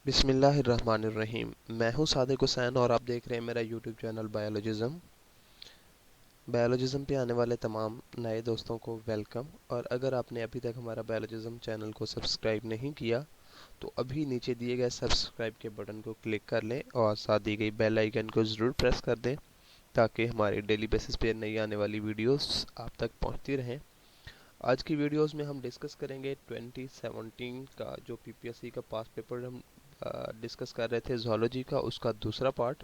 बिस्मिल्लाहिर्रहमानिर्रहीम। मैं हूं सादिक हुसैन और आप देख रहे हैं मेरा यूट्यूब चैनल बायोलॉजिज़म पे आने वाले तमाम नए दोस्तों को वेलकम। और अगर आपने अभी तक हमारा बायोलॉजिज़म चैनल को सब्सक्राइब नहीं किया तो अभी नीचे दिए गए सब्सक्राइब के बटन को क्लिक कर लें और साथ दी गई बेल आइकन को ज़रूर प्रेस कर दें ताकि हमारी डेली बेसिस पे नई आने वाली वीडियोस आप तक पहुंचती रहें। आज की वीडियोस में हम डिस्कस करेंगे 2017 का जो पीपीएससी का पास पेपर हम डिस्कस कर रहे थे ज़ूलॉजी का, उसका दूसरा पार्ट।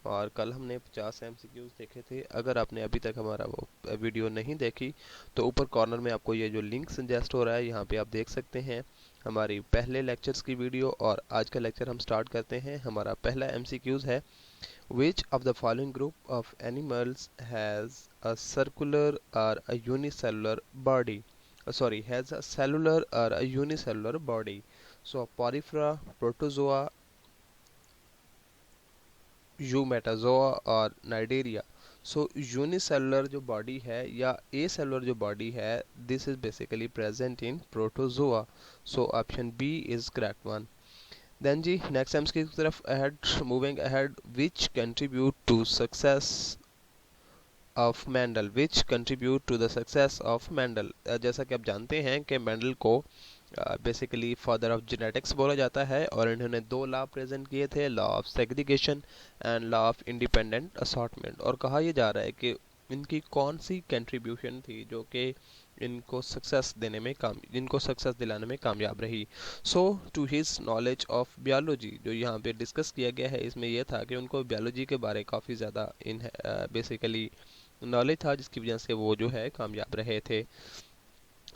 और कल हमने 50 एमसीक्यूज देखे थे। अगर आपने अभी तक हमारा वो वीडियो नहीं देखी तो ऊपर कॉर्नर में आपको ये जो लिंक सजेस्ट हो रहा है यहाँ पे आप देख सकते हैं हमारी पहले लेक्चर्स की वीडियो। और आज का लेक्चर हम स्टार्ट करते हैं। हमारा पहला एमसीक्यूज है, which of the following group of animals has a circular or a unicellular body? Has a cellular or a unicellular body. So Porifera, Protozoa, Eumetazoa और Cnidaria. So unicellular जो body है या acellular जो body है, this is basically present in Protozoa. So option B is correct one. Then जी next times की तरफ ahead, moving ahead, which contribute to success of Mendel, which contribute to the success of Mendel. जैसा कि आप जानते हैं कि Mendel को बेसिकली फादर ऑफ जेनेटिक्स बोला जाता है और इन्होंने दो लॉ प्रेजेंट किए थे, law of segregation and law of independent assortment. और कहा यह जा रहा है कि इनकी कौन सी कंट्रीब्यूशन थी जो कि इनको सक्सेस दिलाने में कामयाब रही। So to his knowledge of biology जो यहाँ पे डिस्कस किया गया है, इसमें यह था कि उनको बायोलॉजी के बारे काफ़ी ज़्यादा इन बेसिकली नॉलेज था जिसकी वजह से वो जो है कामयाब रहे थे।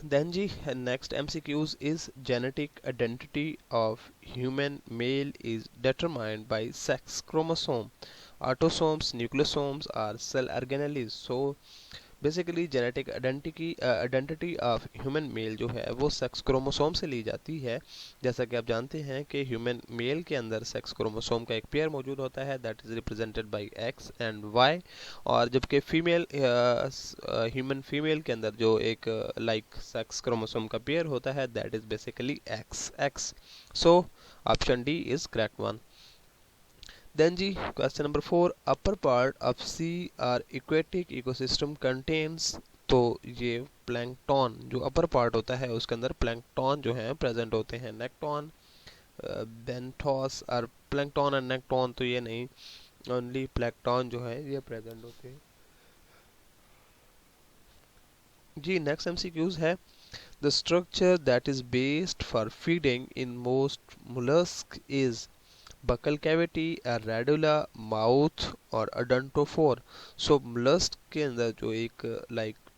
Then जी next MCQs is genetic identity of human male is determined by sex chromosome, autosomes, nucleosomes or cell organelles. So basically genetic identity of human male जो है वो सेक्स क्रोमोसोम से ली जाती है। जैसा कि आप जानते हैं कि ह्यूमन मेल के अंदर सेक्स क्रोमोसोम का एक पेयर मौजूद होता है, that is represented by X and Y. और जबकि ह्यूमन फीमेल के अंदर जो एक सेक्स क्रोमोसोम का पेयर होता है, that is basically X X. So option D is correct one. Then जी question number 4, upper part of sea or aquatic ecosystem contains, तो ये प्लैंकटन जो अपर पार्ट होता है उसके अंदर प्लैंकटन जो है प्रेजेंट होते हैं। नेक्टॉन, बेंथोस और प्लैंकटन एंड नेक्टॉन तो ये नहीं, ओनली प्लैंकटन जो है ये प्रेजेंट होते हैं। जी नेक्स्ट एमसीक्यूज है, the structure that is based for feeding in most mollusc is buccal cavity, radula, mouth और अडंटोफोर। सो मोलस्क के अंदर जो एक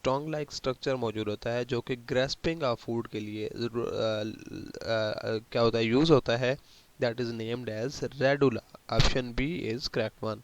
टोंग लाइक स्ट्रक्चर मौजूद होता है जो कि ग्रेस्पिंग ऑफ फूड के लिए क्या होता है यूज होता है, that is named as radula. Option B is correct one.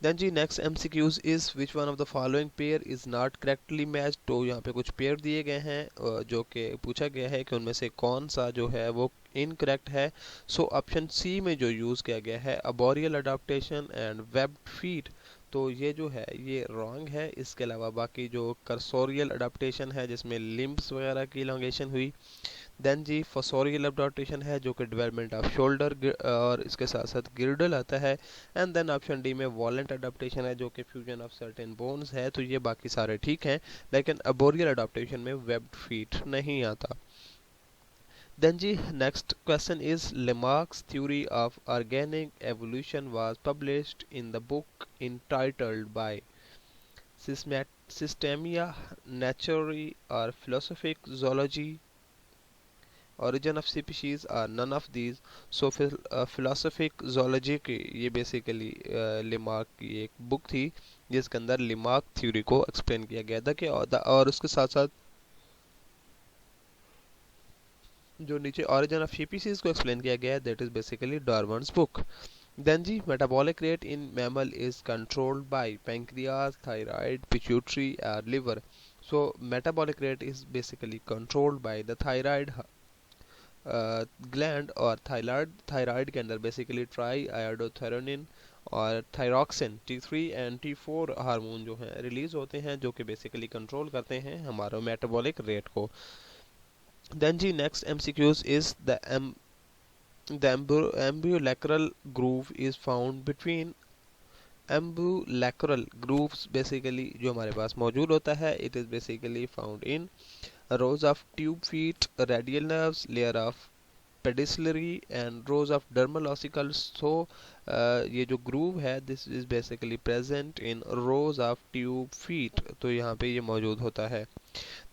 Then ji next MCQs is which one of the following pair is not correctly match. तो यहाँ पे कुछ पेयर दिए गए हैं जो कि पूछा गया है कि उनमें से कौन सा जो है वो इनकरेक्ट है। सो ऑप्शन सी में जो यूज़ किया गया है arboreal adaptation and webbed feet, तो ये जो है ये रॉन्ग है। इसके अलावा बाकी जो कर्सोरियल अडाप्टेशन है जिसमें लिम्ब्स वगैरह की इलोंगेशन हुई। देन जी फोसोरियल अडाप्टेशन है जो कि डेवलपमेंट ऑफ शोल्डर और इसके साथ साथ गिर्डल आता है। एंड देन ऑप्शन डी में वॉलेंट अडाप्टेशन है जो कि फ्यूजन ऑफ सर्टेन बोन्स है। तो ये बाकी सारे ठीक हैं, लेकिन अबोरियल अडाप्टेशन में वेब्ड फीट नहीं आता। Then जी next question is, Lamarck's theory of organic evolution was published in the book entitled by Systemia Naturae or Philosophic Zoology, origin of species or none of these. So philosophic zoology की ये basically लिमार्क की एक book थी जिसके अंदर लिमार्क theory को explain किया गया था कि और उसके साथ साथ जो नीचे origin of species को एक्सप्लेन किया गया है, that is basically Darwin's book. Then जी metabolic rate in mammal is controlled by pancreas, thyroid, pituitary और liver. So metabolic rate is basically controlled by the thyroid gland. और thyroid के अंदर basically try आयोडोथेरोनिन और thyroxine T3 and T4 hormone जो हैं release होते हैं जो कि बेसिकली कंट्रोल करते हैं हमारा मेटाबॉलिक रेट को। Then ji next MCQs is the The ambulacral groove is found between ambulacral grooves basically जो हमारे पास मौजूद होता है, it is basically found in rows of tube feet, radial nerves, layer of pedicellary and rows of dermal ossicles. So ये जो groove है this is basically present in rows of tube feet, तो यहाँ पे ये मौजूद होता है.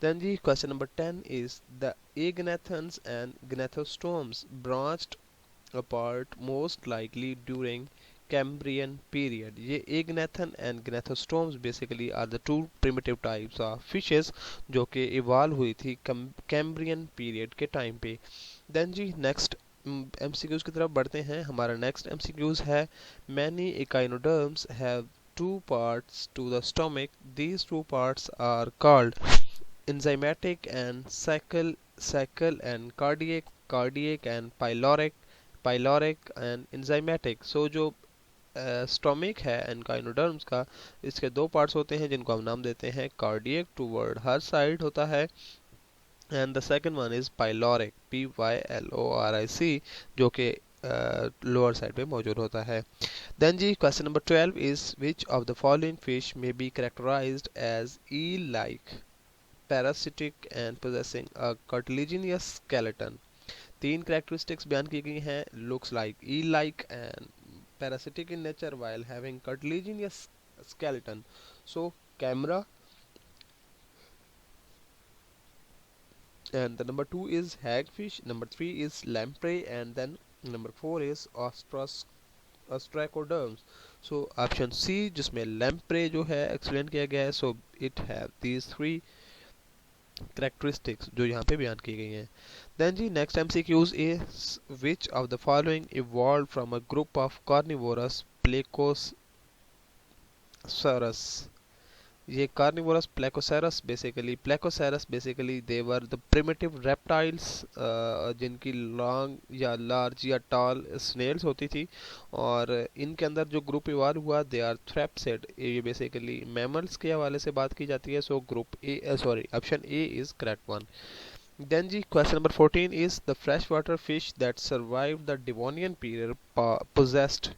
Then the question number 10 is the agnathons and gnathostomes branched apart most likely during Cambrian period. ये agnathan and gnathostomes basically are the two primitive types of fishes जो कि evolve हुई थी Cambrian period के टाइम पे. Then जी next MCQs की तरफ बढ़ते हैं. हमारा next MCQs है many echinoderms have two parts to the stomach. These two parts are called enzymatic and sacral and cardiac and pyloric and enzymatic. So जो स्टोमिक है एनकाइनोडर्म्स का, इसके दो पार्ट्स होते हैं जिनको हम नाम देते हैं कार्डियक टूवर्ड हर साइड होता है, and the second one is pyloric PYLORIC जो कि लोअर साइड पे मौजूद होता है. Then G question number 12 is which of the following fish may be characterised as eel like parasitic and possessing a cartilaginous skeleton. तीन characteristics बयान की गई हैं, looks like eel like and parasitic in nature while having cartilaginous skeleton. So camera, and the number 2 is hagfish, number 3 is lamprey, and then number 4 is ostracoderms. So option C जिसमें lamprey जो है explain किया गया है, so it have these three characteristics जो यहाँ पे बयान की गई हैं. Then जी next MCQs is which of the following evolved from a group of carnivorous Plecosaurus. ये carnivorous Plecosaurus basically they were the primitive reptiles जिनकी long या large या tall snails होती थी, और इनके अंदर जो ग्रुप इवॉल्व हुआ they are thrapsid. ये basically mammals के हवाले से बात की जाती है, so group A option A is correct one. Then जी question number 14 is the freshwater fish that survived the Devonian period possessed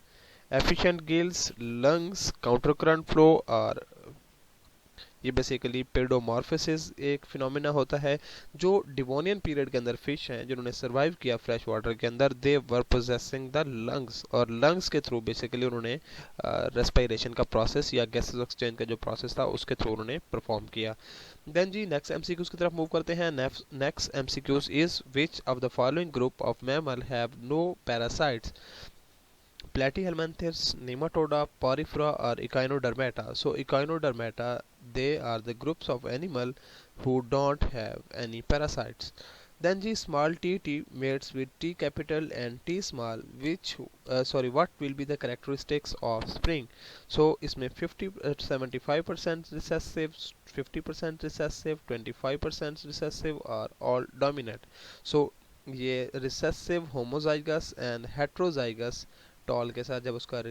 efficient gills, lungs, countercurrent flow, और ये बेसिकली पेडोमॉर्फोसिस एक फिनोमेना होता है जो डिवोनियन पीरियड के अंदर फिश हैं जिन्होंने सर्वाइव किया फ्रेश वाटर के अंदर. दे वर पोजेसिंग द लंग्स, और लंग्स के थ्रू बेसिकली उन्होंने रेस्पिरेशन का प्रोसेस या गैसेस एक्सचेंज का जो प्रोसेस था उसके थ्रू उन्होंने परफॉर्म किया. देन जी नेक्स्ट एमसीक्यूज की तरफ मूव करते हैं. Next MCQs is which of the following group of mammal have no parasites. Platyhelminthes, Nematoda, Porifera, or Echinodermata. So Echinodermata, they are the groups of animal who don't have any parasites. Then G small t mates with T capital and T small, which what will be the characteristics of spring? So इसमें 75% recessive, 50% recessive, 25% recessive are all dominant. So ये recessive, homozygous and heterozygous tall के साथ जब उसका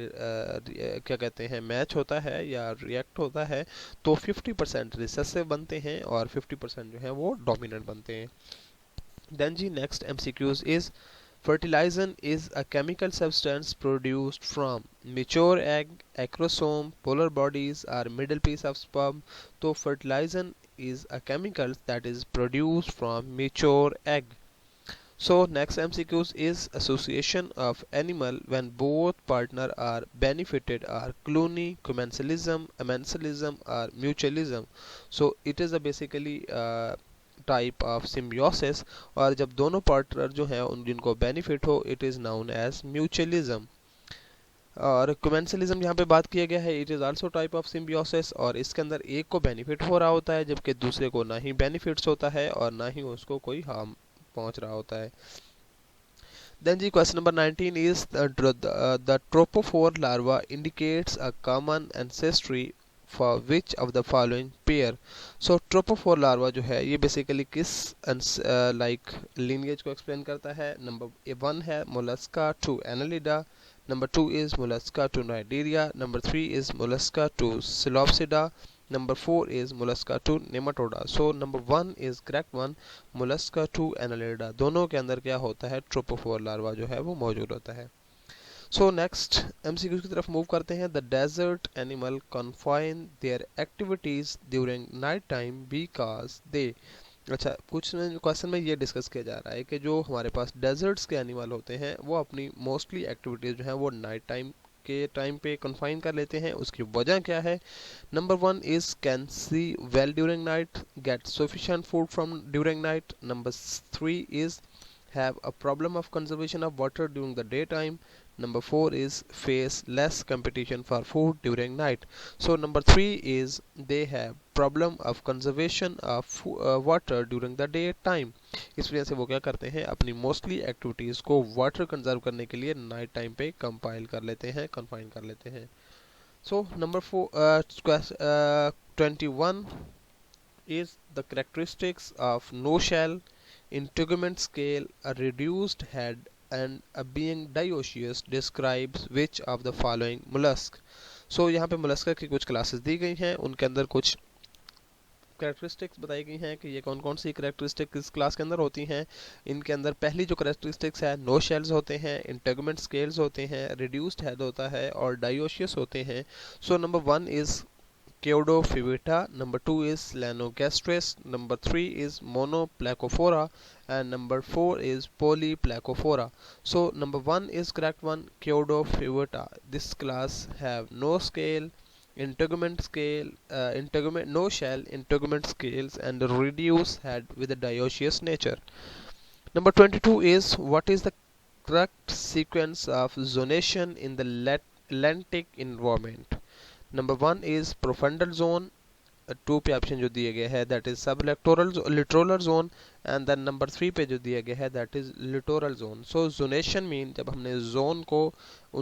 क्या कहते हैं match होता है या रिएक्ट होता है तो 50% रिसेसिव बनते हैं और 50% जो है वो डोमिनेंट बनते हैं. Then ji next MCQs is fertilization is a chemical substance produced from mature egg, acrosome, polar bodies, or middle piece of sperm. तो fertilization is a chemical that is produced from mature egg. So next MCQs is association of animal when both partner are benefited are cluny, commensalism, amensalism, or mutualism. So it is a basically type of symbiosis, और जब दोनों partner जो हैं उन जिनको benefit हो it is known as mutualism. और commensalism यहाँ पे बात किया गया है it is also type of symbiosis, और इसके अंदर एक को बेनिफिट हो रहा होता है जबकि दूसरे को ना ही बेनिफिट्स होता है और ना ही उसको कोई हार्म पहुंच रहा होता है. Then the question number 19 is the tropophore larva indicates a common ancestry for which of the following pair. So tropophore larva जो है ये basically किस like lineage को explain करता है. Number 1 है mollusca to annelida, number 2 is mollusca to cnidaria, number 3 is mollusca to psilopsida, Number 4 is mollusca to nematoda. So number 1 is correct one, mollusca to annelida, दोनों के अंदर क्या होता है, ट्रोपोफोर लार्वा जो है वो मौजूद होता है. सो नेक्स्ट MCQ की तरफ मूव करते हैं. The desert animal confine their activities during night time because they. अच्छा, कुछ क्वेश्चन में ये डिस्कस किया जा रहा है कि जो हमारे पास डेजर्ट्स के एनिमल होते हैं वो अपनी मोस्टली एक्टिविटीज़ जो हैं वो नाइट टाइम के टाइम पे कन्फाइन कर लेते हैं. उसकी वजह क्या है? Number 1 is can see well during night, get sufficient food from during night. Number 3 is have a problem of conservation of water during the daytime. Number 4 is face less competition for food during night. So number 3 is they have problem of conservation of water during the daytime. इस वजह से वो क्या करते हैं, अपनी mostly activities को water conserve करने के लिए नाइट टाइम पे कंपाइल कर लेते हैं, कन्फाइन कर लेते हैं. So number 21 is the characteristics of no shell, integument scale, a reduced head, and a being dioecious describes which of the following mollusk. So यहाँ पे मोलस्का की कुछ क्लासेस दी गई हैं, उनके अंदर कुछ कैरेक्टरिस्टिक्स बताई गई हैं कि ये कौन कौन सी कैरेक्टरिस्टिक्स इस क्लास के अंदर होती हैं. इनके अंदर पहली जो कैरेक्टरिस्टिक्स है, नो शेल्स होते हैं, इंटेगुमेंट स्केल्स होते हैं, रिड्यूस्ड हेड होता है और डायोशियस होते हैं. So number 1 is Caudofivita, number 2 is Lanogastris, number 3 is Monoplacophora, and number 4 is Polyplacophora. So number 1 is correct one, Caudofivita. This class have no scale, integument scale, no shell, integument scales, and reduced head with a dioecious nature. Number 22 is what is the correct sequence of zonation in the lentic environment. Number 1 is profundal zone, 2 पे option जो दिए गए हैं that is sublittoral zone, and then number 3 पे जो दिया गया है that is littoral zone. So zonation mean जब हमने जोन को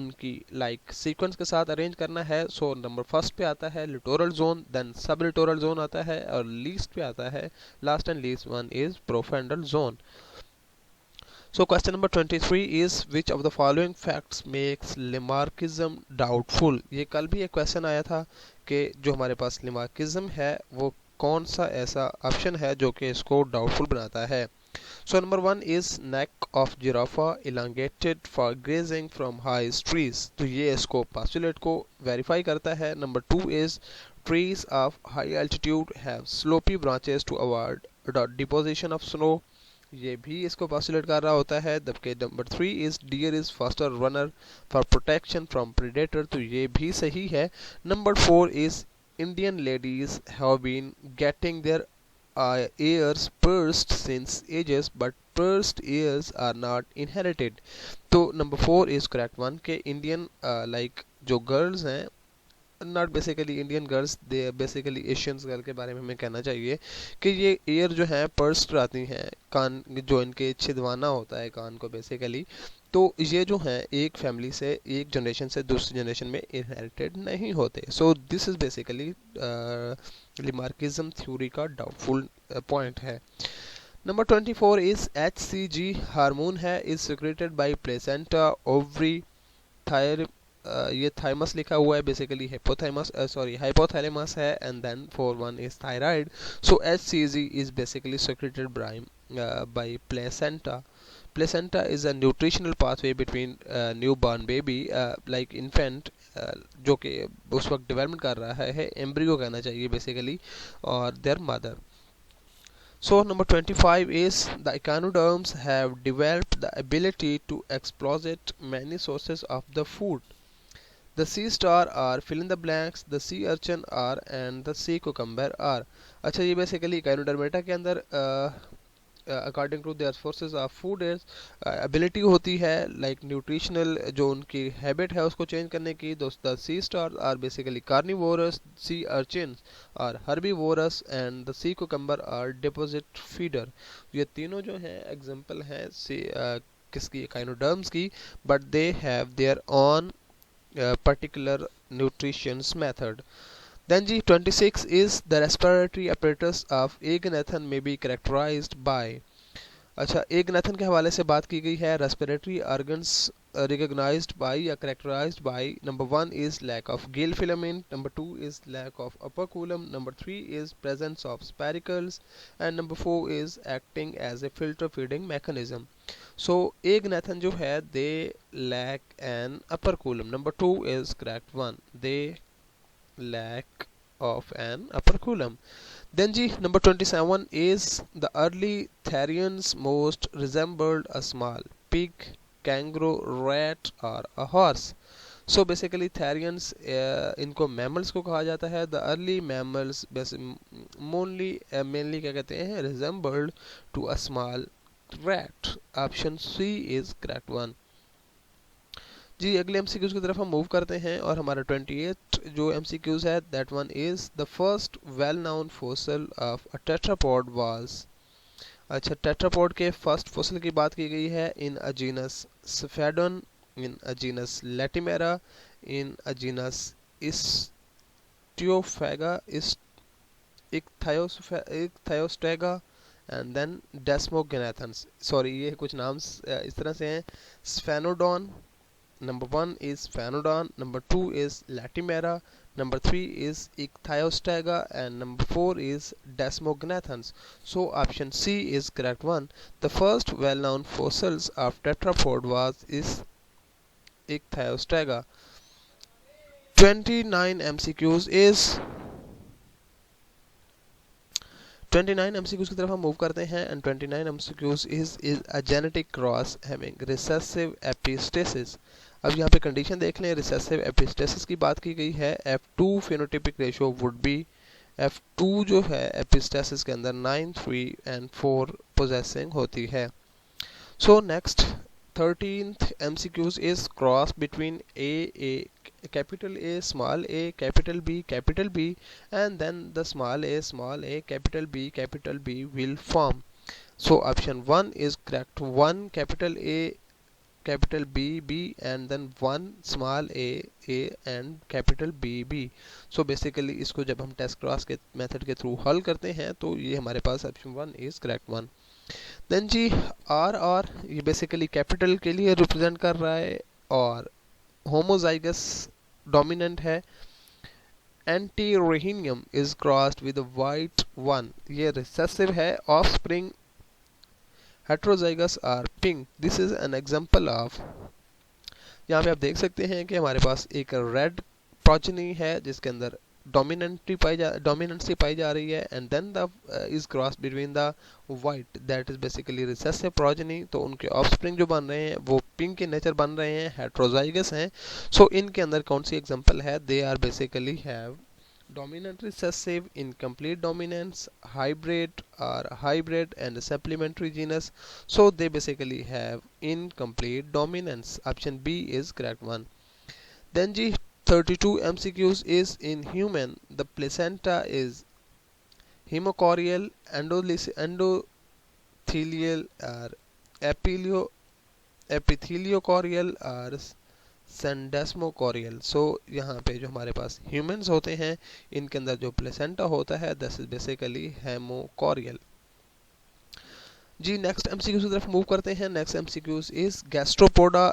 उनकी लाइक सीक्वेंस के साथ अरेंज करना है, सो नंबर फर्स्ट पे आता है लिटोरल जोन, देन सब लिटोरल जोन आता है और लीस्ट पे आता है, last and least one is profundal zone. So question number 23 is which of the following facts makes Lamarckism doubtful. ये कल भी एक क्वेश्चन आया था कि जो हमारे पास Lamarckism है वो कौन सा ऐसा ऑप्शन है जो कि इसको डाउटफुल बनाता है. So number 1 is neck of giraffe elongated for grazing from high trees. तो ये इसको postulate को verify करता है. Number 2 is trees of high altitude have slopy branches to avoid the deposition of snow. ये भी इसको postulate कर रहा होता है. जबकि number 3 is deer is faster runner for protection from predator. तो ये भी सही है. Number 4 is Indian ladies have been getting their ears pierced since ages but pierced ears are not inherited. तो नंबर 4 इज करेक्ट वन के Indian like जो girls हैं, not basically Indian girls, they basically Asians girl के बारे में हमें कहना चाहिए कि ये ईयर जो है पर्स्ट आती हैं, कान जो इनके छिदवाना होता है कान को बेसिकली, तो ये जो हैं एक फैमिली से एक जनरेशन से दूसरी जनरेशन में इनहेरिटेड नहीं होते. So this is basically Lamarckism theory का डाउटफुल पॉइंट है. नंबर 24 इज HCG हार्मोन है, is secreted by placenta ovary thyroid. ये थाइमस लिखा हुआ है, बेसिकली हाइपोथैलेमस है, and then 4 is thyroid. So HCG is basically secreted by placenta. Placenta is a nutritional pathway between newborn baby like infant जो कि उस वक्त डेवलपमेंट कर रहा है, एम्ब्रियो कहना चाहिए बेसिकली, और their mother. So number 25 is the echinoderms have developed the ability to exploit many sources of the food. The sea star are fill in the blanks, the sea urchin are, and the sea cucumber are. अच्छा, ये basically echinodermata के अंदर according to their sources of food is ability होती है like nutritional जो उनकी habit है उसको चेंज करने की. The sea star are basically carnivorous, sea urchins are herbivorous, and the sea cucumber are deposit feeder. ये तीनों जो हैं एग्जांपल हैं किसकी, एकाइनोडर्म्स की, but they have their own particular nutritions method. Then G 26 is the respiratory apparatus of Aegonathan may be characterized by. अच्छा, एक Nathan के हवाले से बात की गई है, रेस्पिरेटरी ऑर्गन्स recognized by या characterized by number 1 is lack of gill filament, number 2 is lack of upper column, number 3 is presence of spiracles, and number 4 is acting as a filter feeding mechanism. So egg nathan जो है they lack an upper column. Number 2 is correct one, they lack of an upper column. Then ji number 27 is the early Therians most resembled a small pig, kangaroo, rat or a horse. So basically Therians इनको mammals को कहा जाता है. The early mammals mainly क्या कहते हैं, resembled to a small rat. Option C is correct one. जी अगले MCQs की तरफ हम मूव करते हैं और हमारा 28 जो एमसीक्यूज है that one is the first well known fossil of a tetrapod was. अच्छा, टेट्रापॉड के फर्स्ट फॉसिल की बात की गई है in a genus Sphenodon, in a genus Latimeria, in a genus istiophaga, Ichthyostega and then Desmognathus. Sorry ये कुछ नाम इस तरह से हैं. स्फेनोडॉन, number 1 is Phainodon, number 2 is Latimera, number 3 is Ichthyostega, and number 4 is Desmognathans. So option C is correct one. The first well-known fossils of tetrapod is Ichthyostega. 29 MCQs is 29 MCQs की तरफ हम मूव करते हैं and 29 MCQs is a genetic cross having recessive epistasis. अब यहाँ पे condition देख लें. रिसेसिव एपिस्टेसिस की बात की गई है. F2 phenotypic ratio would be, F2 जो है एपिस्टेसिस के अंदर 9, 3 and 4 पोजेसिंग होती है. So next 13th MCQs is cross between a capital A small a capital B and then the small a capital B will form. So option 1 is correct. 1 capital A capital B and then 1 small a and capital B. So basically इसको जब हम test cross के method के through हल करते हैं तो ये हमारे पास option 1 is correct one. Then जी आर ये बेसिकली कैपिटल के लिए रिप्रेजेंट कर रहा है और होमोजाइगस डोमिनेंट है. Antirrhinum is crossed with white one, ये रिसेसिव है. Offspring heterozygous are pink. This is an example of, यहाँ पे आप देख सकते हैं कि हमारे पास एक रेड प्रोजेनी है जिसके अंदर डोमिनेंसी पाई जा रही है and then the is cross between the white that is basically recessive progeny. तो उनके ऑफस्प्रिंग जो बन रहे हैं वो पिंक के नेचर बन रहे हैं, हेट्रोजाइगस हैं. सो इनके अंदर कौन सी एग्जांपल है, they are basically have dominant recessive, incomplete dominance, hybrid and supplementary genus. So they basically have incomplete dominance. Option B is correct one. Then G 32 MCQs is in human the placenta is hemochorial, endothelial or epitheliochorial or सेंडेस्मोकोरियल. सो यहाँ पे जो हमारे पास humans होते हैं इनके अंदर जो placenta होता है दिस इज बेसिकली हेमोकोरियल. जी नेक्स्ट एमसीक्यू की तरफ मूव करते हैं. Next MCQ is gastropoda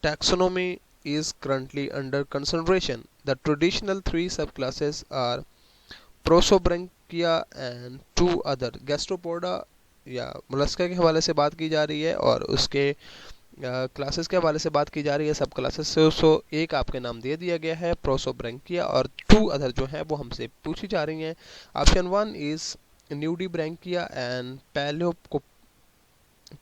taxonomy is currently under consideration. The traditional 3 subclasses are Prosobranchia and 2 other. Gastropoda या मोलस्का के हवाले से बात की जा रही है और उसके क्लासेस के हवाले से बात की जा रही है, सब क्लासेस से. सो एक आपके नाम दे दिया गया है प्रोसोब्रैंकिया और 2 अदर जो है वो हमसे पूछी जा रही हैं. Option 1 is nudibranchia and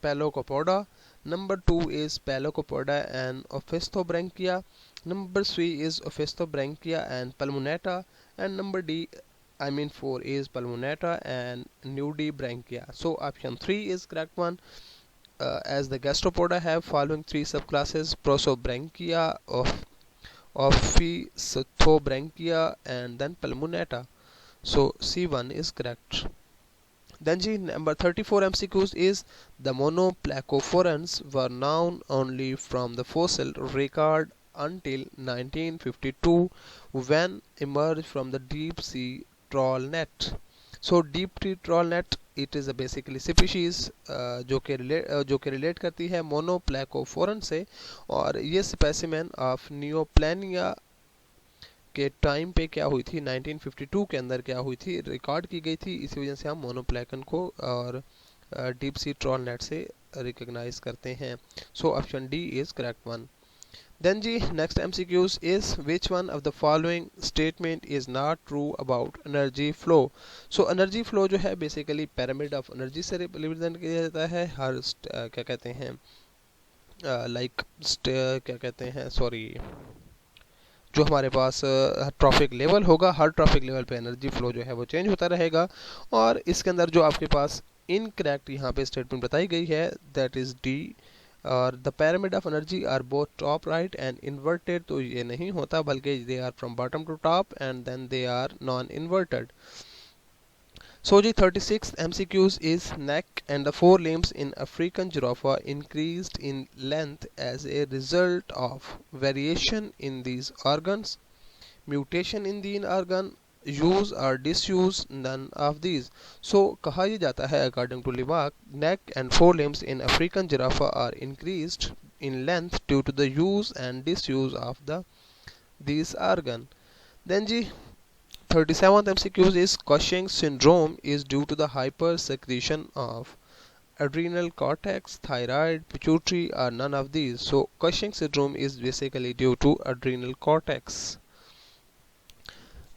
palaeocopoda, number 2 is palaeocopoda and opisthobranchia, number 3 is opisthobranchia and pulmonata and number 4 is Pulmonata and Nudibranchia. So option 3 is correct one. As the gastropoda have following 3 subclasses: Prosobranchia, Ophistobranchia and then Pulmonata. So C1 is correct. Then G number 34 MCQs is the monoplacophorans were known only from the fossil record until 1952 when emerged from the deep sea trawl net. So deep T troll net it is a basically species जो कि relate करती है मोनोप्लैकोफोरन से, और ये specimen of नियोप्लैनिया के time पे क्या हुई थी, 1952 के अंदर क्या हुई थी, रिकॉर्ड की गई थी। इसी वजह से हम मोनोप्लैकन को और डीप सी ट्रॉल नेट से रिकॉग्नाइज करते हैं। So option D is correct one. Then ji next MCQs is which one of the following statement is not true about energy flow. So energy flow जो है basically pyramid of energy से represent किया जाता है। हर क्या कहते हैं like क्या कहते हैं सॉरी जो हमारे पास ट्रॉफिक लेवल होगा, हर ट्रॉफिक लेवल पे एनर्जी फ्लो जो है वो चेंज होता रहेगा। और इसके अंदर जो आपके पास इनकरेक्ट यहाँ पे स्टेटमेंट बताई गई है दैट इज डी, और the pyramid of energy are both top right and inverted, तो ये नहीं होता बल्कि they are from bottom to top and then they are non inverted. So the 36th MCQs is neck and the forelimbs in African giraffe increased in length as a result of variation in these organs, mutation in the organ, use or disuse, none of these. So कहा यह जाता है according to Levack, neck and forelimbs in African giraffe are increased in length due to the use and disuse of these organ. Then ji 37th MCQ is Cushing's syndrome is due to the hypersecretion of adrenal cortex, thyroid, pituitary, or none of these. So Cushing's syndrome is basically due to adrenal cortex.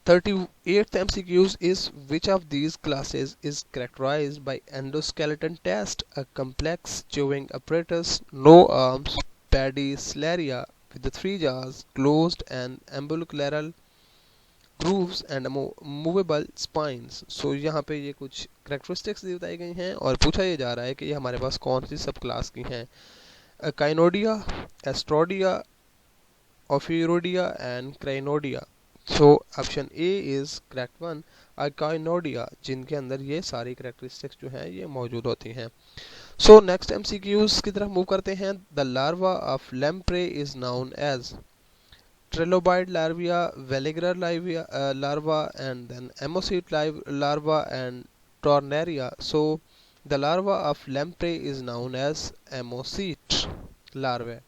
38th MCQ is which of these classes is characterized by endoskeleton test, a complex chewing apparatus, no arms, pedicellariae with the three jaws closed and ambulacral grooves and movable spines. So यहाँ पे ये कुछ characteristics बताई गई हैं और पूछा ये जा रहा है कि ये हमारे पास कौन सी सब क्लास की हैं। Echinoidea, Asteroidea, Ophiuroidea and Crinoidea. So option A is correct one, Echinoidea, जिनके अंदर ये सारी characteristics जो हैं ये मौजूद होती हैं। सो नेक्स्ट MCQs की तरफ मूव करते हैं। The larva of lamprey is known as trilobite larvae, Veliger larva, and then Ammoset larva and Tornaria. So the larva of lamprey is known as Ammoset larvae.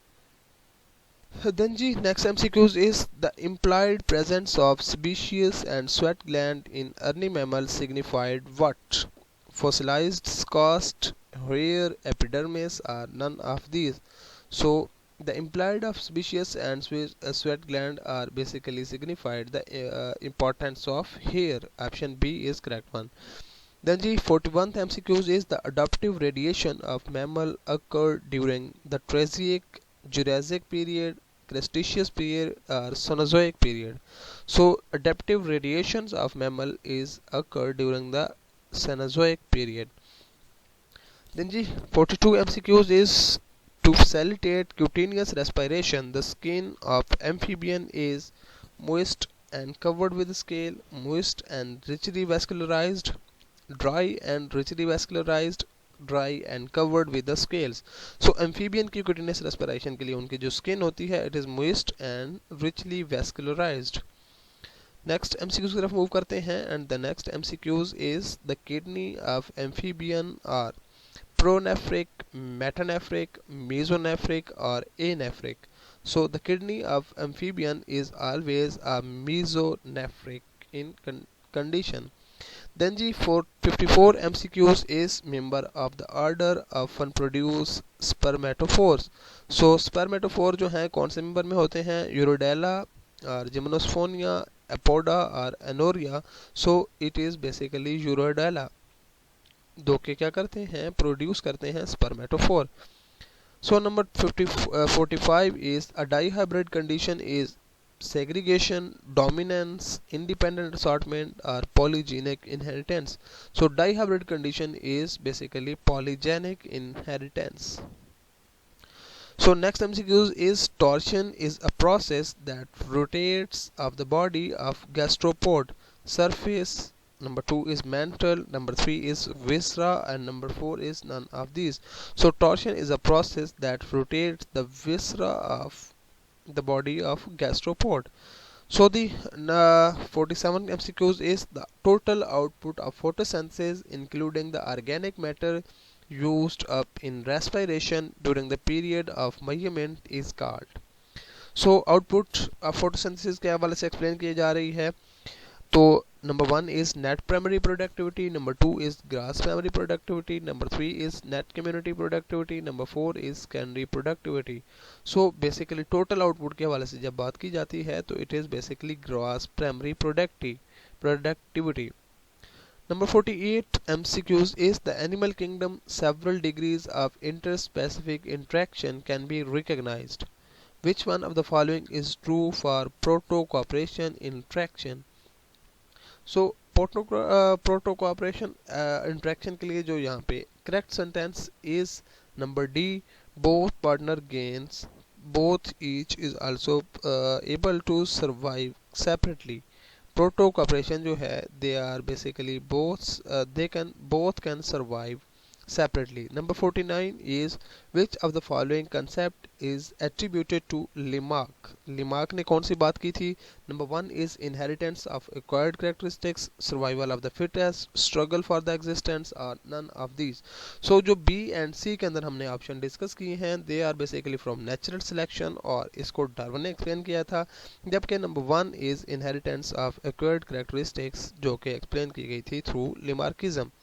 Then G, next MCQs is the implied presence of sebaceous and sweat gland in early mammals signified what? Fossilized scast, hair, epidermis, or none of these. So the implied of sebaceous and sweat gland are basically signified the importance of hair. Option B is correct one. Then the 41st MCQs is the adaptive radiation of mammal occurred during the Triassic, Jurassic period, Cretaceous period, or Cenozoic period. So adaptive radiations of mammal is occurred during the Cenozoic period. Then the 42 MCQs is to facilitate cutaneous respiration, the skin of amphibian is moist and covered with scale, moist and richly vascularized, dry and richly vascularized, dry and covered with the scales. So amphibian की cutaneous respiration के लिए उनकी जो skin होती है it is moist and richly vascularized. Next MCQs की तरफ move करते हैं and the next MCQs is the kidney of amphibian are pronephric, metanephric, mesonephric, or anephric. So the kidney of amphibian is always a mesonephric in condition. Then ji 54 MCQs is member of the order of unproduced spermatophores. So spermatophore जो हैं कौन से member में होते हैं? Urodela और Gymnosophonia, Apoda और Anoria. So it is basically Urodela. दो के क्या करते हैं प्रोड्यूस करते हैं spermatophore. So number 45 is a dihybrid condition is segregation, dominance, independent assortment, or polygenic inheritance. So dihybrid condition is basically polygenic inheritance. So next MCQ is torsion is a process that rotates of the body of gastropod surface. Number 2 is mantle, number 3 is viscera, and number 4 is none of these. So torsion is a process that rotates the viscera of the body of gastropod. So the 47 MCQs is the total output of photosynthesis including the organic matter used up in respiration during the period of measurement is called. So output of photosynthesis के हवाले से explain की जा रही है. तो number 1 is net primary productivity, number 2 is gross primary productivity, number 3 is net community productivity, number 4 is secondary productivity. So basically total output के हवाले से जब बात की जाती है तो it is basically gross primary productivity. Number 48 MCQs is the animal kingdom several degrees of interspecific interaction can be recognized. Which one of the following is true for proto-cooperation interaction? So proto cooperation interaction के लिए जो यहाँ पे correct sentence is number D, both partner gains both each is also able to survive separately. Proto cooperation जो है they are basically both can survive separately. Number 49 is which of the following concept is attributed to Lamarck? Lamarck ने कौन सी बात की थी? Number 1 is inheritance of acquired characteristics, survival of the fittest, struggle for the existence or none of these. So जो B and C के अंदर हमने option discuss किए हैं they are basically from natural selection और इसको डार्विन ने explain किया था, जबकि number 1 is inheritance of acquired characteristics जो कि एक्सप्लेन की गई थी through Lamarckism.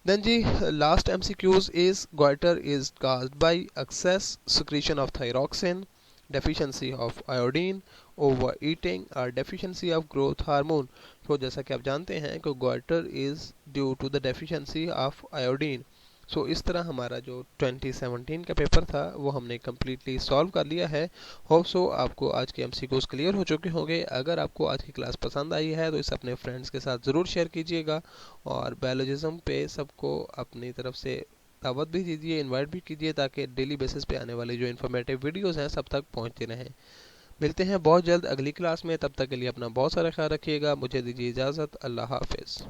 Then the last MCQs is goiter is caused by excess secretion of thyroxine, deficiency of iodine, overeating or deficiency of growth hormone. तो जैसा कि आप जानते हैं कि goiter is due to the deficiency of iodine. सो इस तरह हमारा जो 2017 का पेपर था वो हमने कम्प्लीटली सॉल्व कर लिया है. होप सो आपको आज के एमसीक्यूज क्लियर हो चुके होंगे. अगर आपको आज की क्लास पसंद आई है तो इसे अपने फ्रेंड्स के साथ ज़रूर शेयर कीजिएगा और बायोलॉजिज्म पे सबको अपनी तरफ से दावत भी दीजिए, इनवाइट भी कीजिए ताकि डेली बेसिस पे आने वाली जो इन्फॉर्मेटिव वीडियोज़ हैं सब तक पहुँचते रहें. मिलते हैं बहुत जल्द अगली क्लास में. तब तक के लिए अपना बहुत सारा ख्याल रखिएगा. मुझे दीजिए इजाज़त. अल्लाह हाफिज़.